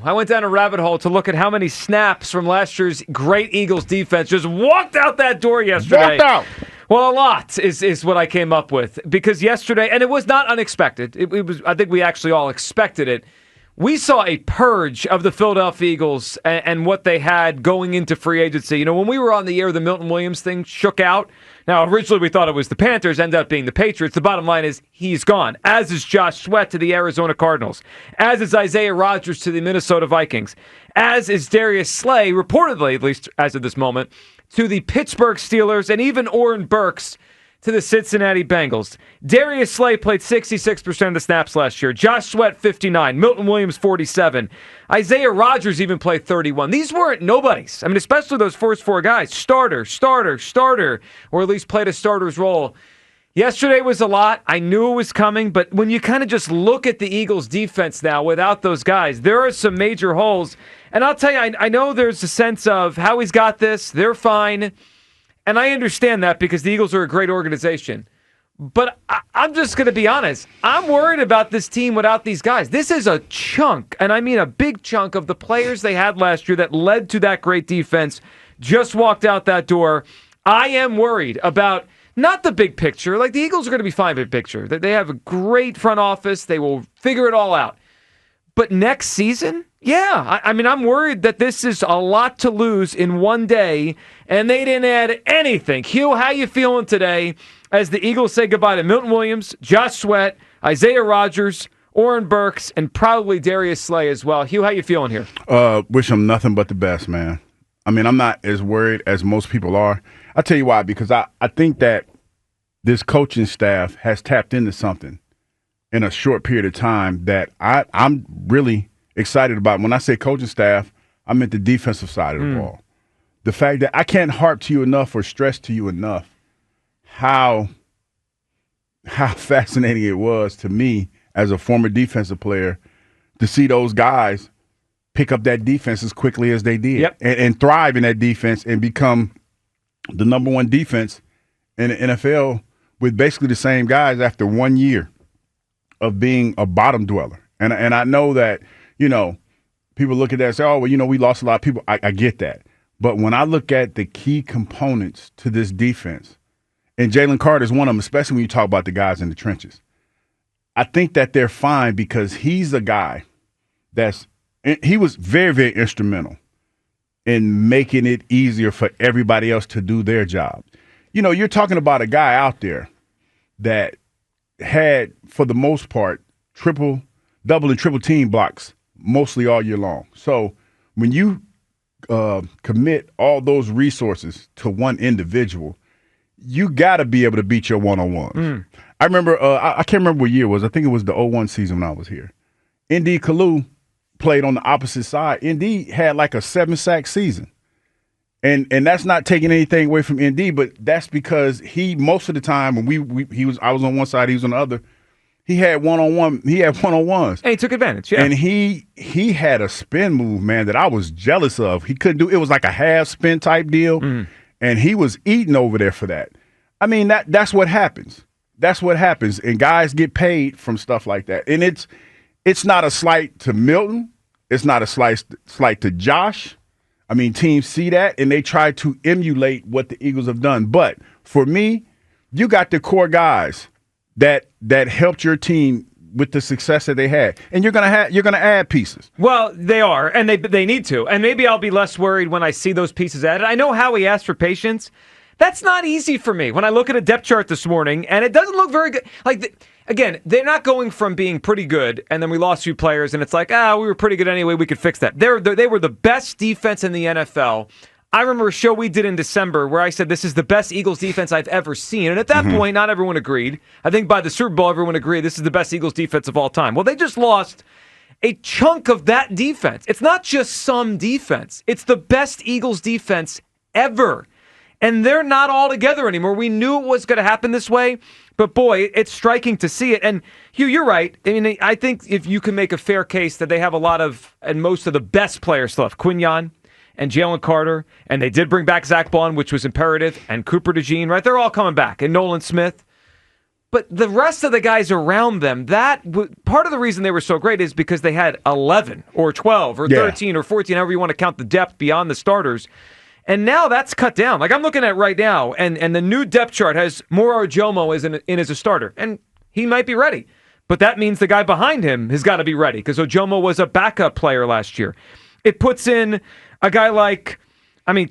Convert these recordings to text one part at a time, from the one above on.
I went down a rabbit hole to look at how many snaps from last year's great Eagles defense just walked out that door yesterday. Walked out. Well, a lot is what I came up with. Because yesterday, and it was not unexpected. It was. I think we actually all expected it. We saw a purge of the Philadelphia Eagles and what they had going into free agency. You know, when we were on the air, the Milton Williams thing shook out. Now, originally we thought it was the Panthers, ended up being the Patriots. The bottom line is he's gone, as is Josh Sweat to the Arizona Cardinals, as is Isaiah Rodgers to the Minnesota Vikings, as is Darius Slay, reportedly, at least as of this moment, to the Pittsburgh Steelers, and even Oren Burks to the Cincinnati Bengals. Darius Slay played 66% of the snaps last year. Josh Sweat, 59. Milton Williams, 47. Isaiah Rodgers even played 31. These weren't nobodies. I mean, especially those first four guys. Starter, or at least played a starter's role. Yesterday was a lot. I knew it was coming, but when you kind of just look at the Eagles' defense now without those guys, there are some major holes. And I'll tell you, I know there's a sense of how he's got this. They're fine. And I understand that because the Eagles are a great organization. But I'm just going to be honest. I'm worried about this team without these guys. This is a chunk, and I mean a big chunk of the players they had last year that led to that great defense just walked out that door. I am worried about not the big picture. Like, the Eagles are going to be fine big picture. They have a great front office. They will figure it all out. But next season, yeah, I mean, I'm worried that this is a lot to lose in one day, and they didn't add anything. Hugh, how you feeling today as the Eagles say goodbye to Milton Williams, Josh Sweat, Isaiah Rodgers, Oren Burks, and probably Darius Slay as well? Hugh, how you feeling here? Wish them nothing but the best, man. I mean, I'm not as worried as most people are. I'll tell you why, because I think that this coaching staff has tapped into something in a short period of time that I'm really excited about. When I say coaching staff, I meant the defensive side of the ball. The fact that I can't harp to you enough or stress to you enough how fascinating it was to me as a former defensive player to see those guys pick up that defense as quickly as they did and thrive in that defense and become the number one defense in the NFL with basically the same guys after 1 year of being a bottom dweller. And I know that, you know, people look at that and say, oh, well, you know, we lost a lot of people. I get that. But when I look at the key components to this defense, and Jalen Carter is one of them, especially when you talk about the guys in the trenches, I think that they're fine because he's a guy he was very, very instrumental in making it easier for everybody else to do their job. You know, you're talking about a guy out there that had, for the most part, double and triple team blocks mostly all year long. So when you commit all those resources to one individual, you got to be able to beat your one-on-ones. I remember, I can't remember what year it was. I think it was the 01 season when I was here. Indy Kalu played on the opposite side. Indy had like a 7-sack season. And that's not taking anything away from ND, but that's because most of the time when I was on one side, he was on the other. He had one-on-ones. And he took advantage, yeah. And he had a spin move, man, that I was jealous of. He couldn't do it. Was like a half spin type deal, and he was eating over there for that. I mean, that's what happens. That's what happens, and guys get paid from stuff like that. And it's not a slight to Milton. It's not a slight to Josh. I mean, teams see that, and they try to emulate what the Eagles have done. But for me, you got the core guys that helped your team with the success that they had, and you're gonna add pieces. Well, they are, and they need to. And maybe I'll be less worried when I see those pieces added. I know Howie asked for patience. That's not easy for me when I look at a depth chart this morning, and it doesn't look very good. Again, they're not going from being pretty good, and then we lost a few players, and it's like, we were pretty good anyway, we could fix that. They were the best defense in the NFL. I remember a show we did in December where I said this is the best Eagles defense I've ever seen, and at that point, not everyone agreed. I think by the Super Bowl, everyone agreed this is the best Eagles defense of all time. Well, they just lost a chunk of that defense. It's not just some defense. It's the best Eagles defense ever. And they're not all together anymore. We knew it was going to happen this way, but boy, it's striking to see it. And Hugh, you're right. I mean, I think if you can make a fair case that they have a lot of, and most of the best players still have Quinyon and Jalen Carter, and they did bring back Zach Bond, which was imperative, and Cooper DeJean, right? They're all coming back, and Nolan Smith. But the rest of the guys around them, part of the reason they were so great is because they had 11 or 12 or 13 or 14, however you want to count the depth beyond the starters. And now that's cut down. Like I'm looking at right now, and the new depth chart has Moro Jomo as a starter, and he might be ready. But that means the guy behind him has got to be ready because Ojomo was a backup player last year. It puts in a guy like,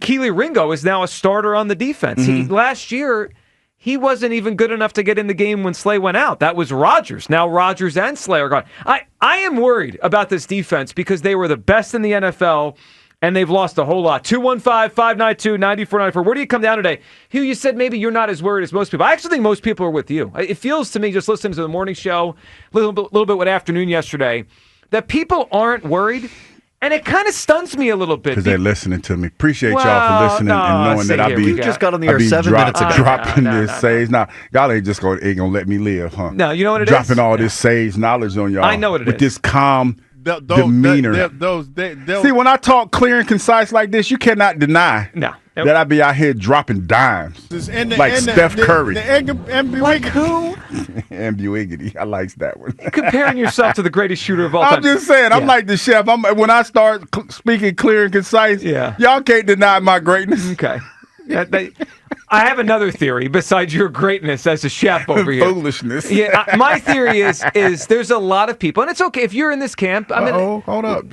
Keely Ringo is now a starter on the defense. Last year, he wasn't even good enough to get in the game when Slay went out. That was Rodgers. Now Rodgers and Slay are gone. I am worried about this defense because they were the best in the NFL, and they've lost a whole lot. 215-592-9494. Where do you come down today? Hugh, you said maybe you're not as worried as most people. I actually think most people are with you. It feels to me, just listening to the morning show, a little bit with afternoon yesterday, that people aren't worried. And it kind of stuns me a little bit. Because they're listening to me. Appreciate y'all for listening and knowing that you just got on the air 7 minutes ago. Dropping this sage. Now, y'all ain't going to let me live, huh? No, you know what it dropping is? all this sage knowledge on y'all. I know what it is. With this calm demeanor. See, when I talk clear and concise like this, you cannot deny that I be out here dropping dimes. Steph Curry. Like who? Ambiguity. I like that one. Comparing yourself to the greatest shooter of all time. I'm just saying, I'm like the chef. When I start speaking clear and concise, y'all can't deny my greatness. Okay. I have another theory besides your greatness as a chef over here. Foolishness. My theory is there's a lot of people, and it's okay if you're in this camp. Hold up.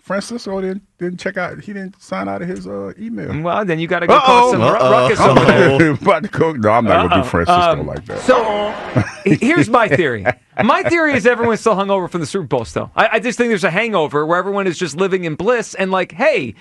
Francisco didn't check out. He didn't sign out of his email. Well, then you got to go cause some ruckus over there. No, I'm not going to do Francisco like that. So here's my theory. My theory is everyone's still hungover from the Super Bowl still. I just think there's a hangover where everyone is just living in bliss and like, hey,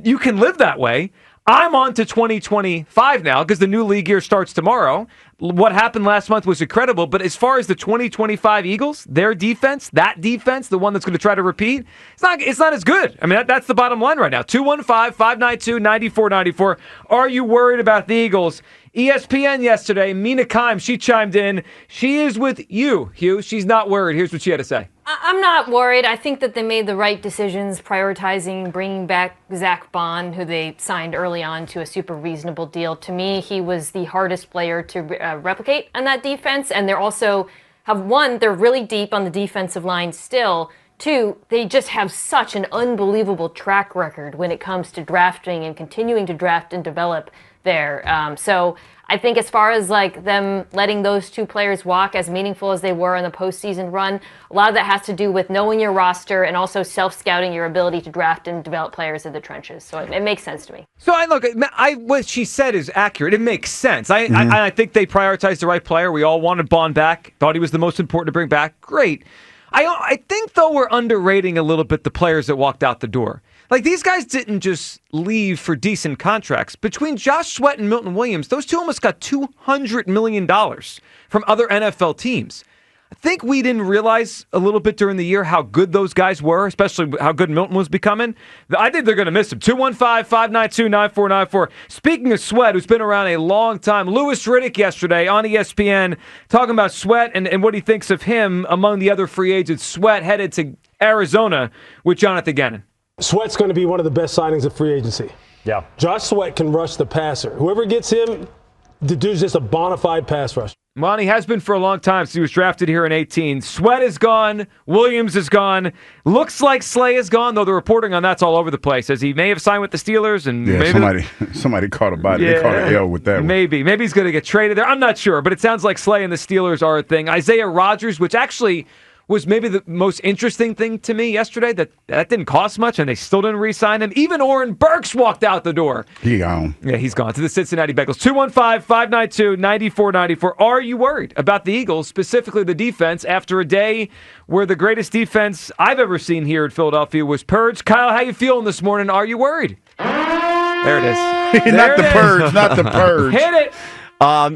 you can live that way. I'm on to 2025 now because the new league year starts tomorrow. What happened last month was incredible, but as far as the 2025 Eagles, their defense, the one that's going to try to repeat, it's not as good. That's the bottom line right now. 215-592-9494. Are you worried about the Eagles? ESPN yesterday, Mina Kimes, she chimed in. She is with you, Hugh. She's not worried. Here's what she had to say. I'm not worried. I think that they made the right decisions, prioritizing bringing back Zach Bond, who they signed early on to a super reasonable deal. To me, he was the hardest player to replicate on that defense. And they're also they're really deep on the defensive line still. 2, they just have such an unbelievable track record when it comes to drafting and continuing to draft and develop there. So I think as far as like them letting those 2 players walk, as meaningful as they were in the postseason run, a lot of that has to do with knowing your roster and also self-scouting your ability to draft and develop players in the trenches. So it makes sense to me. So what she said is accurate. It makes sense. I think they prioritized the right player. We all wanted Bond back. Thought he was the most important to bring back. Great. I think, though, we're underrating a little bit the players that walked out the door. Like, these guys didn't just leave for decent contracts. Between Josh Sweat and Milton Williams, those 2 almost got $200 million from other NFL teams. I think we didn't realize a little bit during the year how good those guys were, especially how good Milton was becoming. I think they're going to miss him. 215-592-9494. Speaking of Sweat, who's been around a long time, Louis Riddick yesterday on ESPN talking about Sweat and what he thinks of him among the other free agents. Sweat headed to Arizona with Jonathan Gannon. Sweat's going to be one of the best signings of free agency. Yeah. Josh Sweat can rush the passer. Whoever gets him, the dude's just a bona fide pass rusher. Well, he has been for a long time since he was drafted here in 2018. Sweat is gone. Williams is gone. Looks like Slay is gone, though the reporting on that's all over the place, as he may have signed with the Steelers. And maybe somebody caught a body. They caught an L with that one. Maybe he's going to get traded there. I'm not sure, but it sounds like Slay and the Steelers are a thing. Isaiah Rodgers, which actually was maybe the most interesting thing to me yesterday, that didn't cost much, and they still didn't re-sign him. Even Oren Burks walked out the door. He gone. Yeah, he's gone to the Cincinnati Bengals. 215-592-9494. Are you worried about the Eagles, specifically the defense, after a day where the greatest defense I've ever seen here at Philadelphia was purged? Kyle, how you feeling this morning? Are you worried? There it is. Not the purge. Not the purge. Hit it.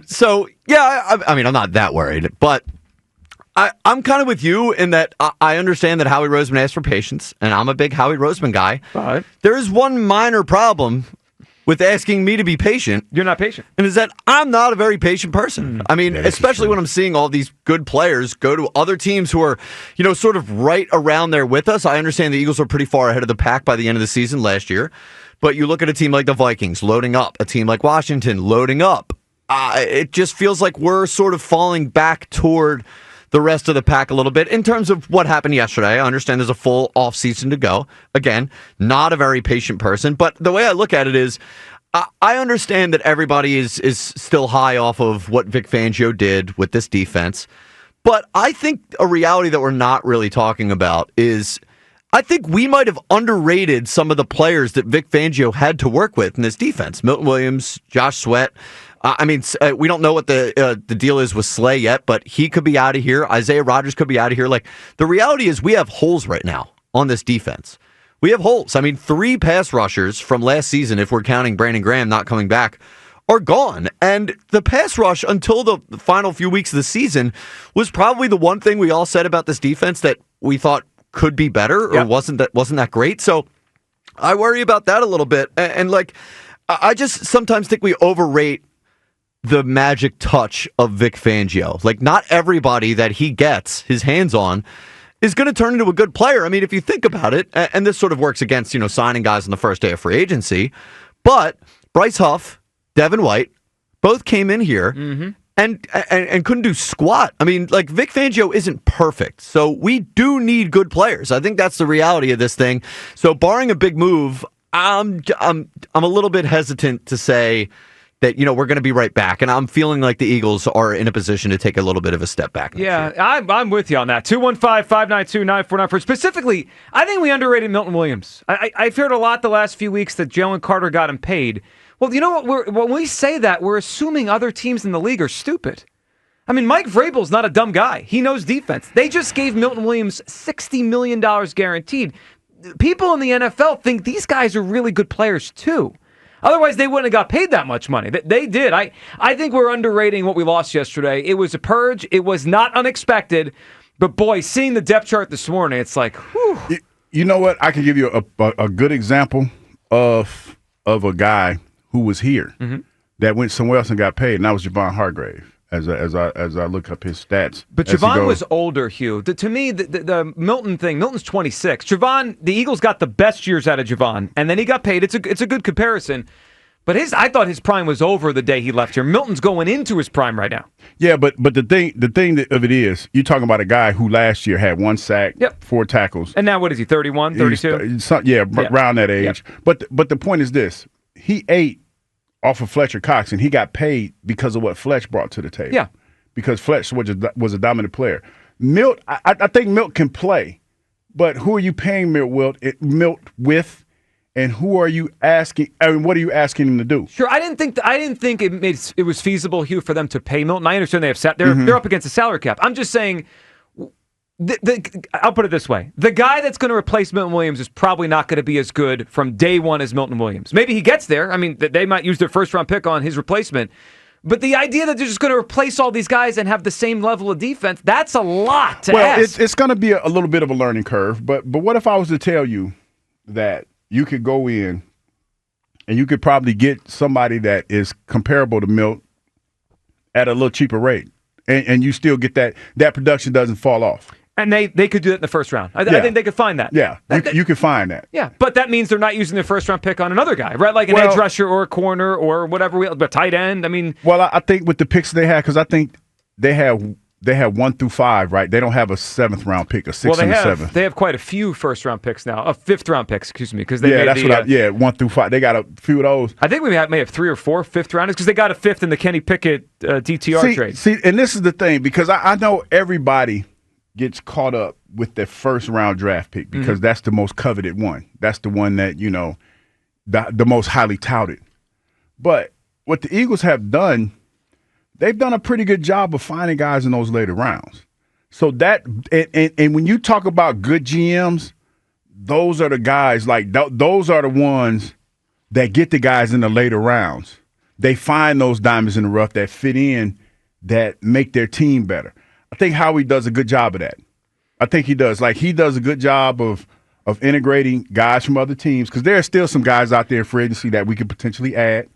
So, yeah, I'm not that worried, but I'm kind of with you in that I understand that Howie Roseman asked for patience, and I'm a big Howie Roseman guy. Right. There is one minor problem with asking me to be patient. You're not patient. And is that I'm not a very patient person. I mean, especially when I'm seeing all these good players go to other teams who are, sort of right around there with us. I understand the Eagles are pretty far ahead of the pack by the end of the season last year. But you look at a team like the Vikings loading up, a team like Washington loading up. it just feels like we're sort of falling back toward the rest of the pack a little bit in terms of what happened yesterday. I understand there's a full offseason to go. Again, not a very patient person, but the way I look at it is I understand that everybody is still high off of what Vic Fangio did with this defense, but I think a reality that we're not really talking about is I think we might have underrated some of the players that Vic Fangio had to work with in this defense. Milton Williams, Josh Sweat. We don't know what the deal is with Slay yet, but he could be out of here. Isaiah Rodgers could be out of here. Like, the reality is we have holes right now on this defense. We have holes. I mean, 3 pass rushers from last season, if we're counting Brandon Graham not coming back, are gone. And the pass rush until the final few weeks of the season was probably the one thing we all said about this defense that we thought could be better or wasn't that great. So I worry about that a little bit. And I just sometimes think we overrate the magic touch of Vic Fangio. Like, not everybody that he gets his hands on is going to turn into a good player. I mean, if you think about it, and this sort of works against, signing guys on the first day of free agency, but Bryce Huff, Devin White, both came in here and couldn't do squat. I mean, like, Vic Fangio isn't perfect, so we do need good players. I think that's the reality of this thing. So barring a big move, I'm a little bit hesitant to say that, we're going to be right back. And I'm feeling like the Eagles are in a position to take a little bit of a step back. Yeah, I'm with you on that. 215-592-9494. Specifically, I think we underrated Milton Williams. I've heard a lot the last few weeks that Jalen Carter got him paid. Well, you know what? When we say that, we're assuming other teams in the league are stupid. I mean, Mike Vrabel's not a dumb guy. He knows defense. They just gave Milton Williams $60 million guaranteed. People in the NFL think these guys are really good players, too. Otherwise, they wouldn't have got paid that much money. They did. I think we're underrating what we lost yesterday. It was a purge. It was not unexpected. But, boy, seeing the depth chart this morning, it's like, whew. You know what? I can give you a good example of a guy who was here that went somewhere else and got paid, and that was Javon Hargrave. As I look up his stats. But Javon was older, Hugh. To me, the Milton thing, Milton's 26. Javon, the Eagles got the best years out of Javon, and then he got paid. It's a good comparison. But I thought his prime was over the day he left here. Milton's going into his prime right now. Yeah, but the thing of it is, you're talking about a guy who last year had 1 sack, 4 tackles. And now what is he, 31, 32? Around that age. Yep. But the point is this. He ate off of Fletcher Cox, and he got paid because of what Fletch brought to the table. Yeah. Because Fletch was a dominant player. Milt, I think Milt can play, but who are you paying Milt with, and who are you asking? I mean, what are you asking him to do? Sure, I didn't think it was feasible, Hugh, for them to pay Milton. I understand they're up against the salary cap. I'm just saying. I'll put it this way. The guy that's going to replace Milton Williams is probably not going to be as good from day one as Milton Williams. Maybe he gets there. I mean, they might use their first-round pick on his replacement. But the idea that they're just going to replace all these guys and have the same level of defense, that's a lot to ask. It's going to be a little bit of a learning curve. But what if I was to tell you that you could go in and you could probably get somebody that is comparable to Milt at a little cheaper rate, and you still get that production doesn't fall off? And they could do that in the first round. I think they could find that. Yeah, you could find that. Yeah, but that means they're not using their first-round pick on another guy, right? Like an edge rusher or a corner or whatever, but tight end. I mean, well, I think with the picks they had, because I think they have 1 through 5, right? They don't have a 7th-round pick, a 6th and a 7th. They have quite a few first-round picks now, 5th-round picks, excuse me, because they made 1 through 5. They got a few of those. I think we may have 3 or 4 5th-rounders because they got a 5th in the Kenny Pickett DTR trade. See, and this is the thing, because I know everybody gets caught up with their first-round draft pick because that's the most coveted one. That's the one that, the most highly touted. But what the Eagles have done, they've done a pretty good job of finding guys in those later rounds. So that and when you talk about good GMs, those are the guys, like those are the ones that get the guys in the later rounds. They find those diamonds in the rough that fit in, that make their team better. I think Howie does a good job of that. I think he does. Like, he does a good job of integrating guys from other teams, because there are still some guys out there in free agency that we could potentially add,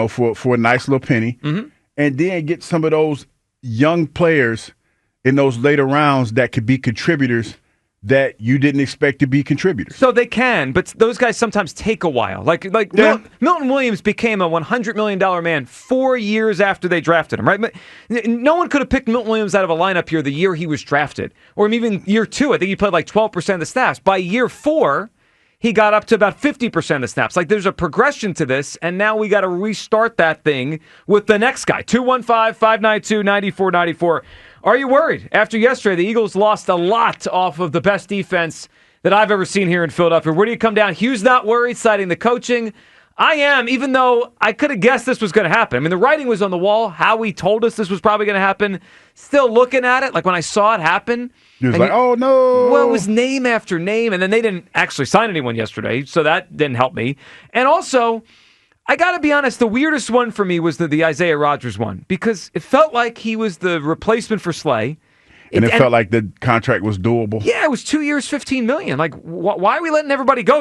for a nice little penny, and then get some of those young players in those later rounds that could be contributors that you didn't expect to be contributors. So they can, but those guys sometimes take a while. Like Milton Williams became a $100 million man 4 years after they drafted him, right? No one could have picked Milton Williams out of a lineup here the year he was drafted, or even year 2. I think he played like 12% of the snaps. By year 4, he got up to about 50% of the snaps. Like, there's a progression to this, and now we got to restart that thing with the next guy. 215-592-9494. Are you worried? After yesterday, the Eagles lost a lot off of the best defense that I've ever seen here in Philadelphia. Where do you come down? Hugh's not worried, citing the coaching. I am, even though I could have guessed this was going to happen. I mean, the writing was on the wall. Howie told us this was probably going to happen. Still looking at it, like when I saw it happen. He was like, oh, no. Well, it was name after name, and then they didn't actually sign anyone yesterday, so that didn't help me. And also, I got to be honest, the weirdest one for me was the Isaiah Rodgers one, because it felt like he was the replacement for Slay. And it felt like the contract was doable. Yeah, it was 2 years, $15 million. Like, why are we letting everybody go here?